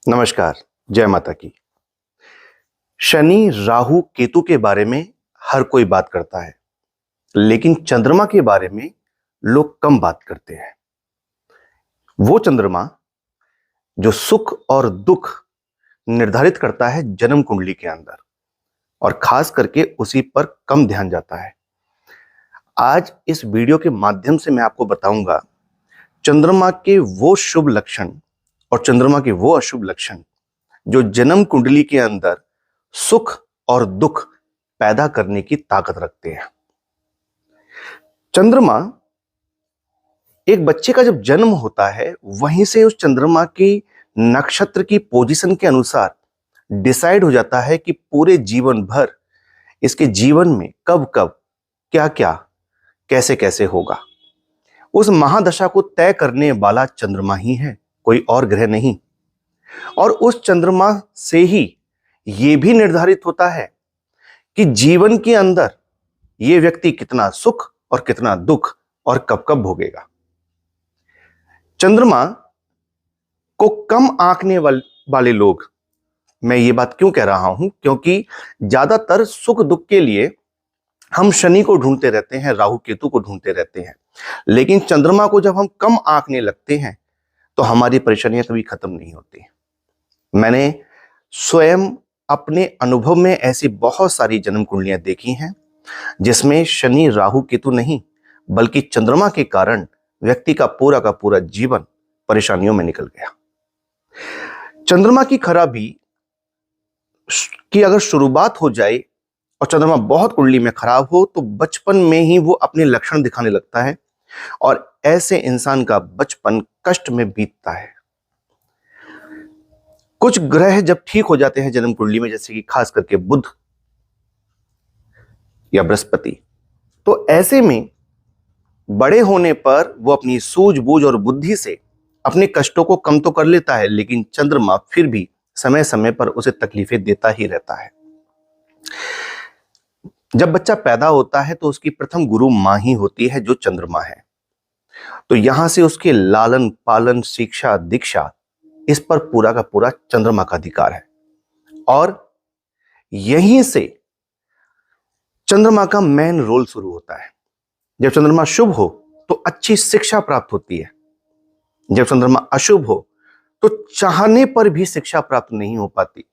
नमस्कार। जय माता की। शनि राहु केतु के बारे में हर कोई बात करता है, लेकिन चंद्रमा के बारे में लोग कम बात करते हैं। वो चंद्रमा जो सुख और दुख निर्धारित करता है जन्म कुंडली के अंदर, और खास करके उसी पर कम ध्यान जाता है। आज इस वीडियो के माध्यम से मैं आपको बताऊंगा चंद्रमा के वो शुभ लक्षण और चंद्रमा के वो अशुभ लक्षण जो जन्म कुंडली के अंदर सुख और दुख पैदा करने की ताकत रखते हैं। चंद्रमा एक बच्चे का जब जन्म होता है, वहीं से उस चंद्रमा की नक्षत्र की पोजीशन के अनुसार डिसाइड हो जाता है कि पूरे जीवन भर इसके जीवन में कब कब क्या क्या कैसे कैसे होगा। उस महादशा को तय करने वाला चंद्रमा ही है, कोई और ग्रह नहीं। और उस चंद्रमा से ही यह भी निर्धारित होता है कि जीवन के अंदर यह व्यक्ति कितना सुख और कितना दुख और कब कब भोगेगा। चंद्रमा को कम आंकने वाले लोग, मैं ये बात क्यों कह रहा हूं, क्योंकि ज्यादातर सुख दुख के लिए हम शनि को ढूंढते रहते हैं, राहु केतु को ढूंढते रहते हैं, लेकिन चंद्रमा को जब हम कम आंकने लगते हैं तो हमारी परेशानियां कभी खत्म नहीं होती। मैंने स्वयं अपने अनुभव में ऐसी बहुत सारी जन्म कुंडलियां देखी हैं जिसमें शनि राहु केतु नहीं बल्कि चंद्रमा के कारण व्यक्ति का पूरा जीवन परेशानियों में निकल गया। चंद्रमा की खराबी की अगर शुरुआत हो जाए और चंद्रमा बहुत कुंडली में खराब हो तो बचपन में ही वो अपने लक्षण दिखाने लगता है, और ऐसे इंसान का बचपन कष्ट में बीतता है। कुछ ग्रह जब ठीक हो जाते हैं जन्म कुंडली में, जैसे कि खास करके बुध या बृहस्पति, तो ऐसे में बड़े होने पर वो अपनी सूझबूझ और बुद्धि से अपने कष्टों को कम तो कर लेता है, लेकिन चंद्रमा फिर भी समय समय पर उसे तकलीफें देता ही रहता है। जब बच्चा पैदा होता है तो उसकी प्रथम गुरु मां ही होती है, जो चंद्रमा है। तो यहां से उसके लालन पालन शिक्षा दीक्षा, इस पर पूरा का पूरा चंद्रमा का अधिकार है। और यहीं से चंद्रमा का मेन रोल शुरू होता है। जब चंद्रमा शुभ हो तो अच्छी शिक्षा प्राप्त होती है, जब चंद्रमा अशुभ हो तो चाहने पर भी शिक्षा प्राप्त नहीं हो पाती।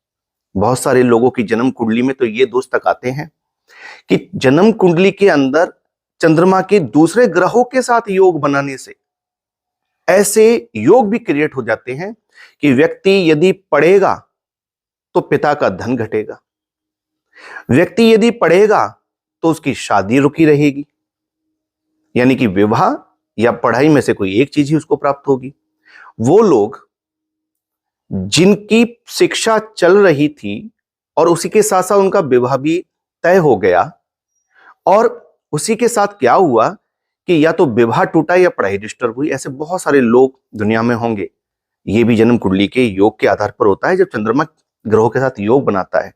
बहुत सारे लोगों की जन्म कुंडली में तो ये दोष तक आते हैं कि जन्म कुंडली के अंदर चंद्रमा के दूसरे ग्रहों के साथ योग बनाने से ऐसे योग भी क्रिएट हो जाते हैं कि व्यक्ति यदि पढ़ेगा तो पिता का धन घटेगा, व्यक्ति यदि पढ़ेगा तो उसकी शादी रुकी रहेगी, यानी कि विवाह या पढ़ाई में से कोई एक चीज ही उसको प्राप्त होगी। वो लोग जिनकी शिक्षा चल रही थी और उसी के साथ साथ उनका विवाह भी तय हो गया, और उसी के साथ क्या हुआ कि या तो विवाह टूटा या पढ़ाई डिस्टर्ब हुई, ऐसे बहुत सारे लोग दुनिया में होंगे। ये भी जन्म कुंडली के योग के आधार पर होता है, जब चंद्रमा ग्रहों के साथ योग बनाता है।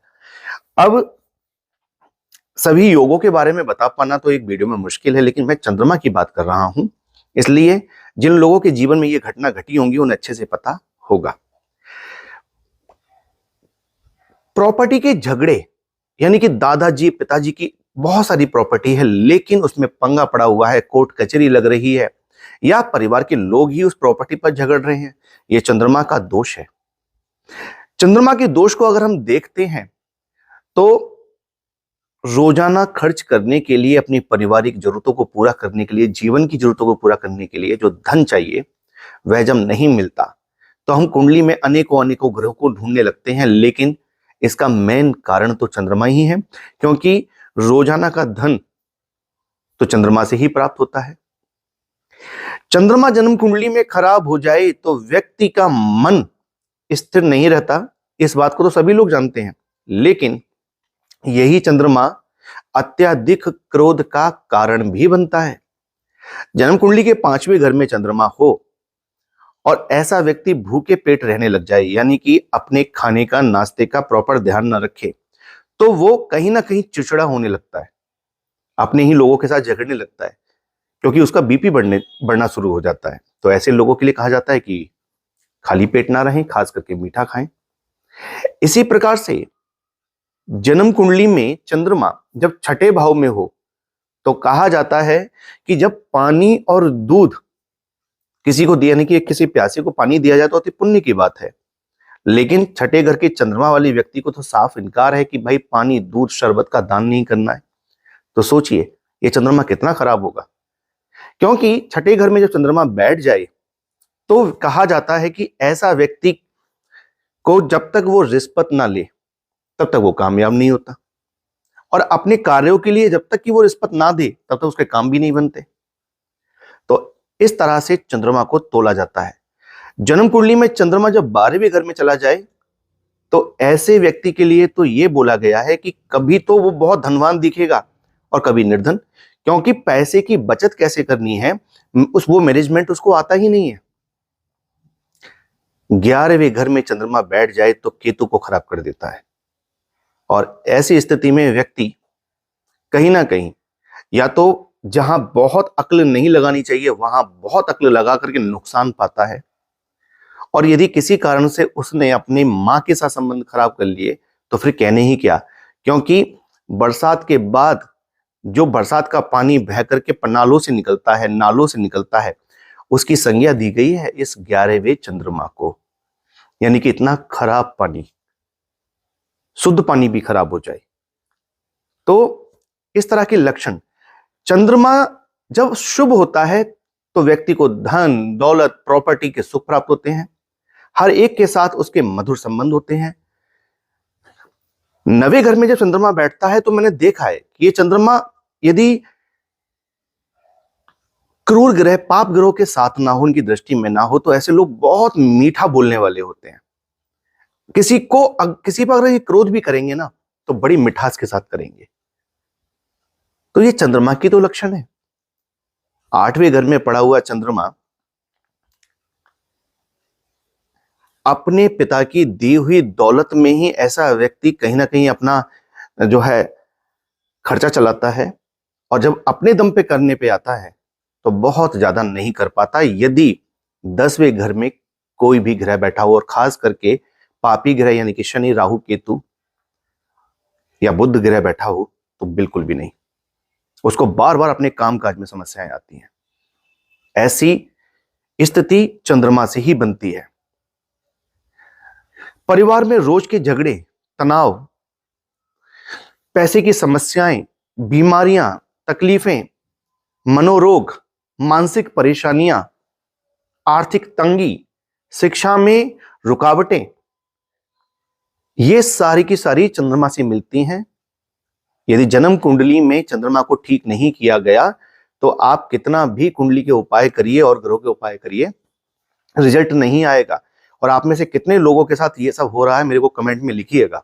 अब सभी योगों के बारे में बता पाना तो एक वीडियो में मुश्किल है, लेकिन मैं चंद्रमा की बात कर रहा हूं, इसलिए जिन लोगों के जीवन में ये घटना घटी होंगी उन्हें अच्छे से पता होगा। प्रॉपर्टी के झगड़े, यानी कि दादाजी पिताजी की बहुत सारी प्रॉपर्टी है लेकिन उसमें पंगा पड़ा हुआ है, कोर्ट कचहरी लग रही है, या परिवार के लोग ही उस प्रॉपर्टी पर झगड़ रहे हैं, यह चंद्रमा का दोष है। चंद्रमा के दोष को अगर हम देखते हैं तो रोजाना खर्च करने के लिए, अपनी पारिवारिक जरूरतों को पूरा करने के लिए, जीवन की जरूरतों को पूरा करने के लिए जो धन चाहिए वह जब नहीं मिलता तो हम कुंडली में अनेकों ग्रहों को ढूंढने लगते हैं, लेकिन इसका मेन कारण तो चंद्रमा ही है, क्योंकि रोजाना का धन तो चंद्रमा से ही प्राप्त होता है। चंद्रमा जन्म कुंडली में खराब हो जाए तो व्यक्ति का मन स्थिर नहीं रहता, इस बात को तो सभी लोग जानते हैं, लेकिन यही चंद्रमा अत्यधिक क्रोध का कारण भी बनता है। जन्म कुंडली के 5वें घर में चंद्रमा हो और ऐसा व्यक्ति भूखे पेट रहने लग जाए, यानी कि अपने खाने का नाश्ते का प्रॉपर ध्यान न रखे, तो वो कहीं ना कहीं चिड़चिड़ा होने लगता है, अपने ही लोगों के साथ झगड़ने लगता है, क्योंकि उसका बीपी बढ़ना शुरू हो जाता है। तो ऐसे लोगों के लिए कहा जाता है कि खाली पेट ना रहें, खास करके मीठा खाएं। इसी प्रकार से जन्म कुंडली में चंद्रमा जब छठे भाव में हो तो कहा जाता है कि जब पानी और दूध किसी को दिया, यानी कि किसी प्यासे को पानी दिया जाए तो अति पुण्य की बात है, लेकिन छठे घर के चंद्रमा वाले व्यक्ति को तो साफ इनकार है कि भाई पानी, दूध, शरबत का दान नहीं करना है। तो सोचिए ये चंद्रमा कितना खराब होगा। क्योंकि छठे घर में जब चंद्रमा बैठ जाए तो कहा जाता है कि ऐसा व्यक्ति को जब तक वो रिश्वत ना ले तब तक वो कामयाब नहीं होता, और अपने कार्यों के लिए जब तक कि वो रिश्वत ना दे तब तक उसके काम भी नहीं बनते। तो इस तरह से चंद्रमा को तोला जाता है। जन्म कुंडली में चंद्रमा जब 12वें घर में चला जाए तो ऐसे व्यक्ति के लिए तो ये बोला गया है कि कभी तो वो बहुत धनवान दिखेगा और कभी निर्धन, क्योंकि पैसे की बचत कैसे करनी है वो मैनेजमेंट उसको आता ही नहीं है। 11वें घर में चंद्रमा बैठ जाए तो केतु को खराब कर देता है, और ऐसी स्थिति में व्यक्ति कहीं ना कहीं या तो जहां बहुत अक्ल नहीं लगानी चाहिए वहां बहुत अक्ल लगा करके नुकसान पाता है, और यदि किसी कारण से उसने अपनी मां के साथ संबंध खराब कर लिए तो फिर कहने ही क्या, क्योंकि बरसात के बाद जो बरसात का पानी बह करके नालों से निकलता है, नालों से निकलता है, उसकी संज्ञा दी गई है इस 11वें चंद्रमा को। यानी कि इतना खराब पानी, शुद्ध पानी भी खराब हो जाए। तो इस तरह के लक्षण, चंद्रमा जब शुभ होता है तो व्यक्ति को धन, दौलत, प्रॉपर्टी के सुख प्राप्त होते हैं, हर एक के साथ उसके मधुर संबंध होते हैं। 9वें घर में जब चंद्रमा बैठता है तो मैंने देखा है कि ये चंद्रमा यदि क्रूर ग्रह, पाप ग्रहों के साथ ना हो, उनकी दृष्टि में ना हो, तो ऐसे लोग बहुत मीठा बोलने वाले होते हैं। किसी पर अगर ये क्रोध भी करेंगे ना तो बड़ी मिठास के साथ करेंगे। तो ये चंद्रमा की तो लक्षण है। 8वें घर में पड़ा हुआ चंद्रमा अपने पिता की दी हुई दौलत में ही ऐसा व्यक्ति कहीं ना कहीं अपना जो है खर्चा चलाता है, और जब अपने दम पे करने पे आता है तो बहुत ज्यादा नहीं कर पाता। यदि 10वें घर में कोई भी ग्रह बैठा हो, और खास करके पापी ग्रह यानी कि शनि, राहु, केतु या बुध ग्रह बैठा हो तो बिल्कुल भी नहीं, उसको बार बार अपने कामकाज में समस्याएं आती हैं। ऐसी स्थिति चंद्रमा से ही बनती है। परिवार में रोज के झगड़े, तनाव, पैसे की समस्याएं, बीमारियां, तकलीफें, मनोरोग, मानसिक परेशानियां, आर्थिक तंगी, शिक्षा में रुकावटें, ये सारी की सारी चंद्रमा से मिलती हैं। यदि जन्म कुंडली में चंद्रमा को ठीक नहीं किया गया तो आप कितना भी कुंडली के उपाय करिए और ग्रहों के उपाय करिए, रिजल्ट नहीं आएगा। और आप में से कितने लोगों के साथ ये सब हो रहा है मेरे को कमेंट में लिखिएगा।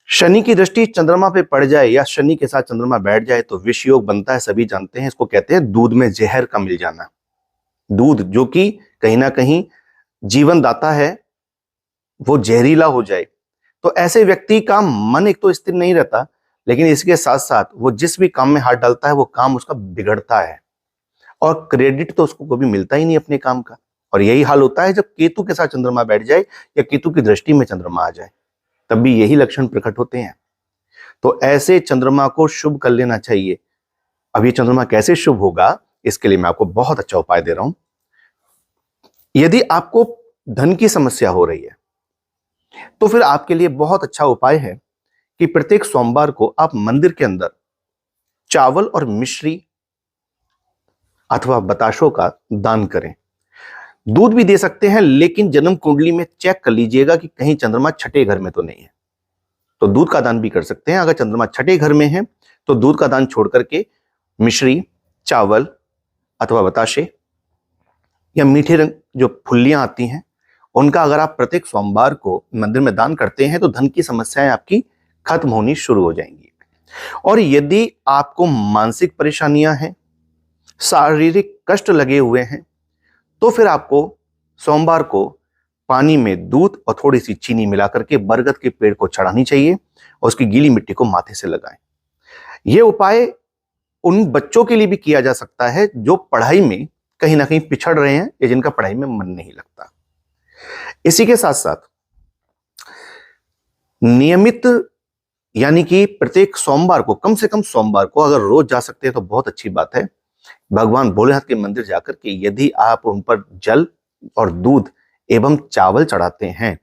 शनि की दृष्टि चंद्रमा पे पड़ जाए या शनि के साथ चंद्रमा बैठ जाए तो विष योग बनता है, सभी जानते हैं। इसको कहते हैं दूध में जहर का मिल जाना। दूध जो कि कहीं ना कहीं जीवन दाता है वो जहरीला हो जाए तो ऐसे व्यक्ति का मन एक तो स्थिर नहीं रहता, लेकिन इसके साथ साथ वो जिस भी काम में हाथ डालता है वो काम उसका बिगड़ता है, और क्रेडिट तो उसको कभी मिलता ही नहीं अपने काम का। और यही हाल होता है जब केतु के साथ चंद्रमा बैठ जाए या केतु की दृष्टि में चंद्रमा आ जाए, तब भी यही लक्षण प्रकट होते हैं। तो ऐसे चंद्रमा को शुभ कर लेना चाहिए। अब ये चंद्रमा कैसे शुभ होगा, इसके लिए मैं आपको बहुत अच्छा उपाय दे रहा हूं। यदि आपको धन की समस्या हो रही है तो फिर आपके लिए बहुत अच्छा उपाय है कि प्रत्येक सोमवार को आप मंदिर के अंदर चावल और मिश्री अथवा बताशों का दान करें। दूध भी दे सकते हैं, लेकिन जन्म कुंडली में चेक कर लीजिएगा कि कहीं चंद्रमा छठे घर में तो नहीं है, तो दूध का दान भी कर सकते हैं। अगर चंद्रमा छठे घर में है तो दूध का दान छोड़ करके मिश्री, चावल अथवा बताशे या मीठे रंग जो फुल्लियां आती हैं उनका अगर आप प्रत्येक सोमवार को मंदिर में दान करते हैं तो धन की समस्याएं आपकी खत्म होनी शुरू हो जाएंगी। और यदि आपको मानसिक परेशानियां हैं, शारीरिक कष्ट लगे हुए हैं, तो फिर आपको सोमवार को पानी में दूध और थोड़ी सी चीनी मिला करके बरगद के पेड़ को चढ़ानी चाहिए और उसकी गीली मिट्टी को माथे से लगाएं। यह उपाय उन बच्चों के लिए भी किया जा सकता है जो पढ़ाई में कहीं ना कहीं पिछड़ रहे हैं या जिनका पढ़ाई में मन नहीं लगता। इसी के साथ साथ नियमित, यानी कि प्रत्येक सोमवार को, कम से कम सोमवार को अगर रोज जा सकते हैं तो बहुत अच्छी बात है, भगवान भोलेनाथ के मंदिर जाकर के यदि आप उन पर जल और दूध एवं चावल चढ़ाते हैं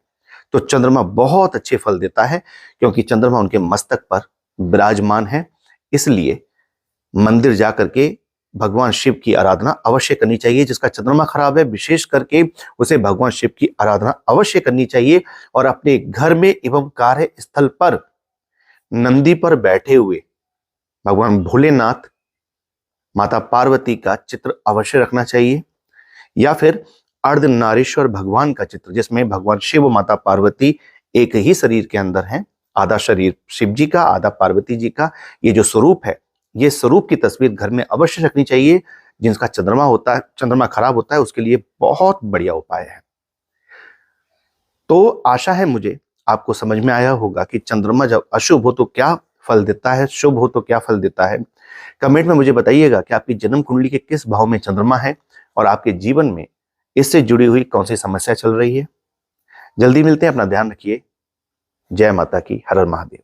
तो चंद्रमा बहुत अच्छे फल देता है, क्योंकि चंद्रमा उनके मस्तक पर विराजमान है। इसलिए मंदिर जाकर के भगवान शिव की आराधना अवश्य करनी चाहिए। जिसका चंद्रमा खराब है, विशेष करके उसे भगवान शिव की आराधना अवश्य करनी चाहिए, और अपने घर में एवं कार्यस्थल पर नंदी पर बैठे हुए भगवान भोलेनाथ, माता पार्वती का चित्र अवश्य रखना चाहिए, या फिर अर्धनारीश्वर भगवान का चित्र, जिसमें भगवान शिव, माता पार्वती एक ही शरीर के अंदर हैं, आधा शरीर शिव जी का, आधा पार्वती जी का, ये जो स्वरूप है, ये स्वरूप की तस्वीर घर में अवश्य रखनी चाहिए। जिनका चंद्रमा होता है, चंद्रमा खराब होता है, उसके लिए बहुत बढ़िया उपाय है। तो आशा है मुझे आपको समझ में आया होगा कि चंद्रमा जब अशुभ हो तो क्या फल देता है, शुभ हो तो क्या फल देता है। कमेंट में मुझे बताइएगा कि आपकी जन्म कुंडली के किस भाव में चंद्रमा है और आपके जीवन में इससे जुड़ी हुई कौन सी समस्या चल रही है। जल्दी मिलते हैं, अपना ध्यान रखिए। जय माता की, हर हर महादेव।